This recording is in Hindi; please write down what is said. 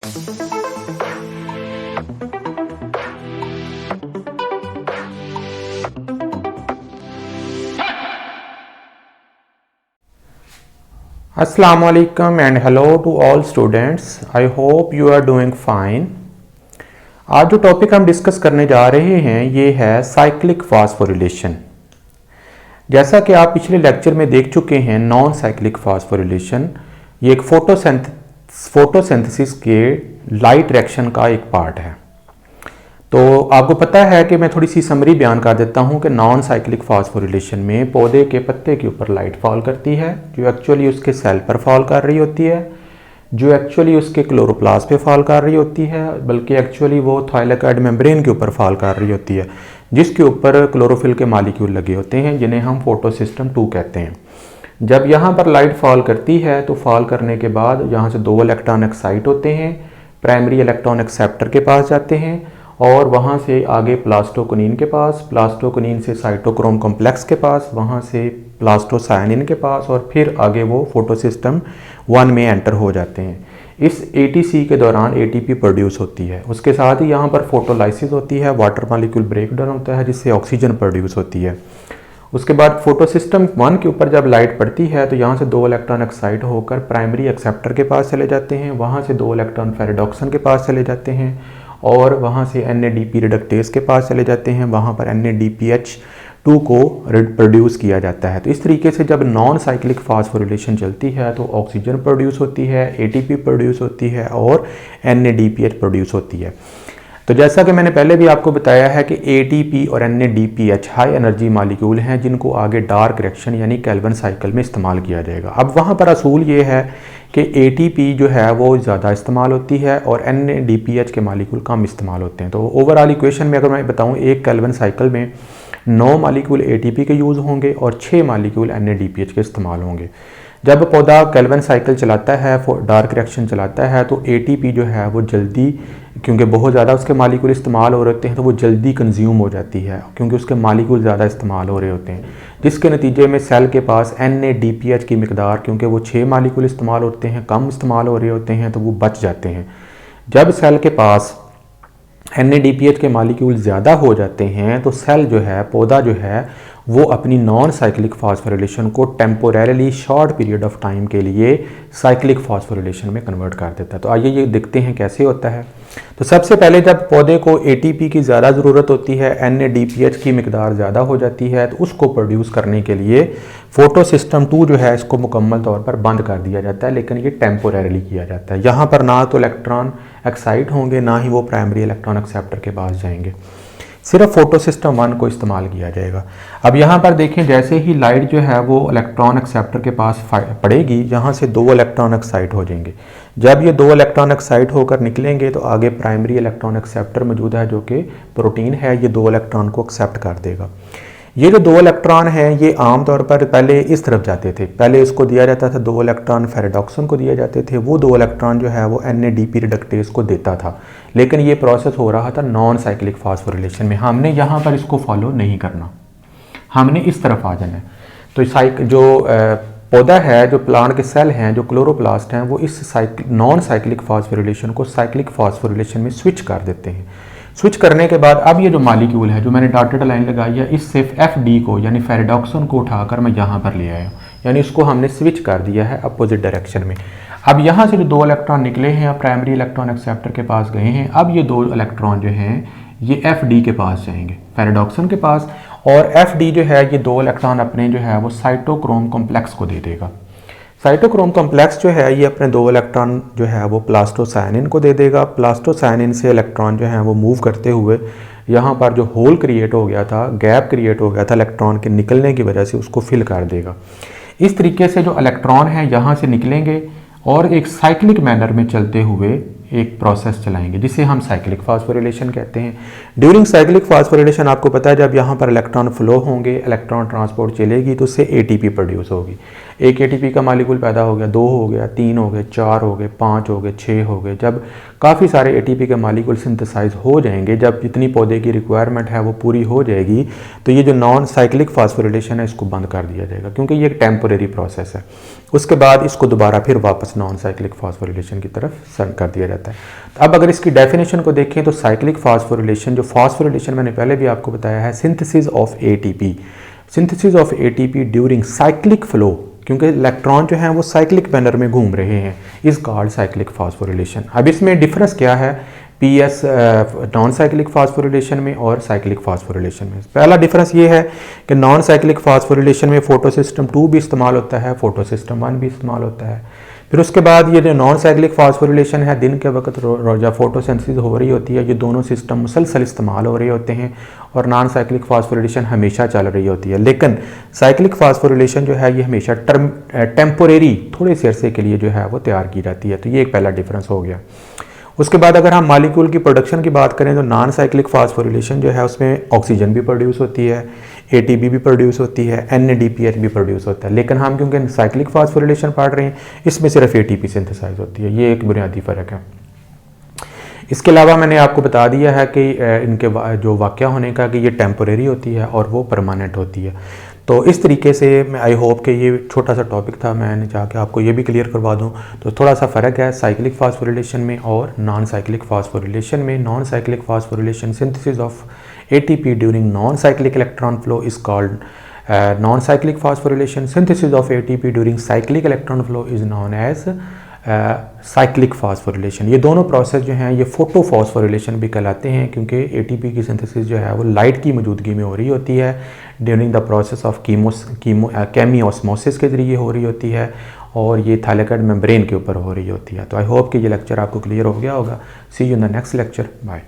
Assalamualaikum and hello to all students. I hope you are doing fine. आज जो टॉपिक हम डिस्कस करने जा रहे हैं ये है साइक्लिक फास्फोरिलेशन। जैसा कि आप पिछले लेक्चर में देख चुके हैं, नॉन साइक्लिक फास्फोरिलेशन ये एक फोटोसिंथेसिस के लाइट रिएक्शन का एक पार्ट है। तो आपको पता है कि मैं थोड़ी सी समरी बयान कर देता हूं कि नॉन साइक्लिक फास्फोरिलेशन में पौधे के पत्ते के ऊपर लाइट फॉल करती है, जो एक्चुअली उसके सेल पर फॉल कर रही होती है, जो एक्चुअली उसके क्लोरोप्लास्ट पे फॉल कर रही होती है, बल्कि एक्चुअली वो थाइलेकॉइड मेम्ब्रेन के ऊपर फॉल कर रही होती है, जिसके ऊपर क्लोरोफिल के मॉलिक्यूल लगे होते हैं, जिन्हें हम फोटोसिस्टम 2 कहते हैं। जब यहाँ पर लाइट फॉल करती है तो फॉल करने के बाद यहाँ से 2 इलेक्ट्रॉन एक्साइट होते हैं, प्राइमरी इलेक्ट्रॉन एक्सेप्टर के पास जाते हैं और वहाँ से आगे प्लास्टोक्विनिन के पास, प्लास्टोक्विनिन से साइटोक्रोम कॉम्प्लेक्स के पास, वहाँ से प्लास्टोसायनिन के पास और फिर आगे वो फोटोसिस्टम 1 में एंटर हो जाते हैं। इस ATC के दौरान ATP प्रोड्यूस होती है। उसके साथ ही यहाँ पर फोटोलाइसिस होती है, वाटर मॉलिक्यूल ब्रेक डाउन होता है जिससे ऑक्सीजन प्रोड्यूस होती है। उसके बाद फोटोसिस्टम 1 के ऊपर जब लाइट पड़ती है तो यहाँ से 2 इलेक्ट्रॉन एक्साइट होकर प्राइमरी एक्सेप्टर के पास चले जाते हैं, वहाँ से 2 इलेक्ट्रॉन फेरेडॉक्सन के पास चले जाते हैं और वहाँ से NADP रिडक्टेज के पास चले जाते हैं, वहाँ पर NADPH2 को प्रोड्यूस किया जाता है। तो इस तरीके से जब नॉन साइक्लिक फास्फोरिलेशन चलती है तो ऑक्सीजन प्रोड्यूस होती है, ATP प्रोड्यूस होती है और NADPH प्रोड्यूस होती है। तो जैसा कि मैंने पहले भी आपको बताया है कि ATP और NADPH हाई एनर्जी मॉलिक्यूल हैं जिनको आगे डार्क रिएक्शन यानी केल्विन साइकिल में इस्तेमाल किया जाएगा। अब वहाँ पर असूल ये है कि ATP जो है वो ज़्यादा इस्तेमाल होती है और NADPH के मॉलिक्यूल कम इस्तेमाल होते हैं। तो ओवरऑल इक्वेशन में अगर मैं बताऊँ, एक केल्विन साइकिल में 9 मॉलिक्यूल ATP के यूज़ होंगे और 6 मॉलिक्यूल NADPH के इस्तेमाल होंगे। जब पौधा केल्विन साइकिल चलाता है, डार्क रिएक्शन चलाता है, तो ATP जो है वो जल्दी, क्योंकि बहुत ज़्यादा उसके मॉलिक्यूल इस्तेमाल हो रहे होते हैं, तो वो जल्दी कंज्यूम हो जाती है क्योंकि उसके मॉलिक्यूल ज़्यादा इस्तेमाल हो रहे होते हैं, जिसके नतीजे में सेल के पास NADPH की मिकदार, क्योंकि वो 6 मॉलिक्यूल इस्तेमाल होते हैं, कम इस्तेमाल हो रहे होते हैं, तो वो बच जाते हैं। जब सेल के पास NADPH के मॉलिक्यूल ज़्यादा हो जाते हैं तो सेल जो है, पौधा जो है, वो अपनी नॉन साइक्लिक फास्फोरिलेशन को टेम्पोरेरली शॉर्ट पीरियड ऑफ टाइम के लिए साइक्लिक फास्फोरिलेशन में कन्वर्ट कर देता है। तो आइए ये देखते हैं कैसे होता है। तो सबसे पहले जब पौधे को ATP की ज़्यादा ज़रूरत होती है, NADPH की मिकदार ज़्यादा हो जाती है, तो उसको प्रोड्यूस करने के लिए फोटोसिस्टम 2 जो है इसको मुकम्मल तौर पर बंद कर दिया जाता है, लेकिन ये टेम्पोरेरली किया जाता है। यहाँ पर ना तो इलेक्ट्रॉन एक्साइट होंगे, ना ही वो प्राइमरी इलेक्ट्रॉन एक्सेप्टर के पास जाएंगे, सिर्फ फोटोसिस्टम 1 को इस्तेमाल किया जाएगा। अब यहाँ पर देखें, जैसे ही लाइट जो है वो इलेक्ट्रॉन एक्सेप्टर के पास पड़ेगी, यहाँ से 2 इलेक्ट्रॉन एक्साइट हो जाएंगे। जब ये 2 इलेक्ट्रॉन एक्साइट होकर निकलेंगे तो आगे प्राइमरी इलेक्ट्रॉन एक्सेप्टर मौजूद है जो कि प्रोटीन है, ये 2 इलेक्ट्रॉन को एक्सेप्ट कर देगा। ये जो 2 इलेक्ट्रॉन हैं ये आमतौर पर पहले इस तरफ जाते थे, पहले इसको दिया जाता था, 2 इलेक्ट्रॉन फेरेडॉक्सन को दिए जाते थे, वो 2 इलेक्ट्रॉन जो है वो NADP रिडक्टेज को देता था, लेकिन ये प्रोसेस हो रहा था नॉन साइक्लिक फास्फोरिलेशन में। हमने यहाँ पर इसको फॉलो नहीं करना, हमने इस तरफ आ जाना है। तो जो पौधा है, जो प्लांट के सेल हैं, जो क्लोरोप्लास्ट हैं, वो इस नॉन साइक्लिक फास्फोरिलेशन को साइक्लिक फास्फोरिलेशन में स्विच कर देते हैं। स्विच करने के बाद अब ये जो मॉलिक्यूल है, जो मैंने डॉटेड लाइन लगाई है, इससे FD को यानी फेरेडॉक्सन को उठाकर मैं यहाँ पर ले आया हूँ, यानी इसको हमने स्विच कर दिया है अपोजिट डायरेक्शन में। अब यहाँ से जो 2 इलेक्ट्रॉन निकले हैं, प्राइमरी इलेक्ट्रॉन एक्सेप्टर के पास गए हैं, अब ये 2 इलेक्ट्रॉन जो हैं ये FD के पास जाएंगे, फेरेडॉक्सन के पास, और FD जो है ये 2 इलेक्ट्रॉन अपने जो है वो साइटोक्रोम कॉम्प्लेक्स को दे देगा। साइटोक्रोम कॉम्प्लेक्स जो है ये अपने 2 इलेक्ट्रॉन जो है वो प्लास्टोसायनिन को दे देगा। प्लास्टोसायनिन से इलेक्ट्रॉन जो है वो मूव करते हुए यहाँ पर जो होल क्रिएट हो गया था, गैप क्रिएट हो गया था इलेक्ट्रॉन के निकलने की वजह से, उसको फिल कर देगा। इस तरीके से जो इलेक्ट्रॉन है यहाँ से निकलेंगे और एक साइक्लिक मैनर में चलते हुए एक प्रोसेस चलाएंगे जिसे हम साइक्लिक फास्फोरिलेशन कहते हैं। ड्यूरिंग साइक्लिक फास्फोरिलेशन आपको पता है जब यहाँ पर इलेक्ट्रॉन फ्लो होंगे, इलेक्ट्रॉन ट्रांसपोर्ट चलेगी तो उससे ATP प्रोड्यूस होगी। एक एटीपी का मॉलिक्यूल पैदा हो गया, 2 हो गया, 3 हो गए, 4 हो गए, 5 हो गए, 6 हो गए। जब काफ़ी सारे एटीपी के मॉलिक्यूल सिंथेसाइज हो जाएंगे, जब जितनी पौधे की रिक्वायरमेंट है वो पूरी हो जाएगी, तो ये जो नॉन साइक्लिक फास्फोरिलेशन है इसको बंद कर दिया जाएगा, क्योंकि ये एक टेम्पोरेरी प्रोसेस है। उसके बाद इसको दोबारा फिर वापस नॉन साइक्लिक फास्फोरिलेशन की तरफ सेंड कर दिया जाता है। तो अब अगर इसकी डेफिनेशन को देखें तो साइक्लिक फास्फोरिलेशन, जो फास्फोरिलेशन मैंने पहले भी आपको बताया है, synthesis of ATP, synthesis of ATP during cyclic flow, क्योंकि इलेक्ट्रॉन जो हैं वो साइक्लिक मैनर में घूम रहे हैं, इज कॉल्ड साइक्लिक फास्फोरिलेशन। अब इसमें डिफरेंस क्या है पीएस नॉन साइक्लिक फास्फोरिलेशन में और साइक्लिक फास्फोरिलेशन में? पहला डिफरेंस ये है कि नॉन साइक्लिक फास्फोरिलेशन में फोटो सिस्टम 2 भी इस्तेमाल होता है, फोटो सिस्टम 1 भी इस्तेमाल होता है। फिर उसके बाद ये जो नॉन साइक्लिक फास्फोरिलेशन है, दिन के वक्त जब फोटोसिंथेसिस हो रही होती है, ये दोनों सिस्टम मुसलसल इस्तेमाल हो रहे होते हैं, और नॉन साइक्लिक फास्फोरिलेशन हमेशा चल रही होती है। लेकिन साइक्लिक फास्फोरिलेशन जो है ये हमेशा टेम्पोरेरी, थोड़े से अरसे के लिए जो है वो तैयार की जाती है। तो ये एक पहला डिफरेंस हो गया। उसके बाद अगर हम मॉलिक्यूल की प्रोडक्शन की बात करें तो नॉन साइक्लिक फास्फोरिलेशन जो है उसमें ऑक्सीजन भी प्रोड्यूस होती है, एटीपी भी प्रोड्यूस होती है, NADPH भी प्रोड्यूस होता है। लेकिन हम क्योंकि साइक्लिक फास्फोरिलेशन पढ़ रहे हैं, इसमें सिर्फ एटीपी सिंथेसाइज होती है। ये एक बुनियादी फ़र्क है। इसके अलावा मैंने आपको बता दिया है कि इनके जो वाक़या होने का कि ये टेम्पोरेरी होती है और वो परमानेंट होती है। तो इस तरीके से मैं आई होप कि ये छोटा सा टॉपिक था, मैंने चाहा कि आपको ये भी क्लियर करवा दूं। तो थोड़ा सा फ़र्क है साइक्लिक फास्फोरिलेशन में और नॉन साइक्लिक फास्फोरिलेशन में। Non cyclic phosphorylation synthesis of ATP during non cyclic electron flow is called non cyclic phosphorylation. Synthesis of ATP during cyclic electron flow is known as cyclic phosphorylation. ये दोनों प्रोसेस जो हैं ये फोटो फास्फोरिलेशन भी कहलाते हैं, क्योंकि ATP की सिंथेसिस जो है वो लाइट की मौजूदगी में हो रही होती है, during the process of chemiosmosis के ज़रिए हो रही होती है, और ये थाइलेकॉइड मेम्ब्रेन के ऊपर हो रही होती है। तो आई होप कि ये लेक्चर आपको क्लियर हो गया होगा। See you in the next lecture, bye.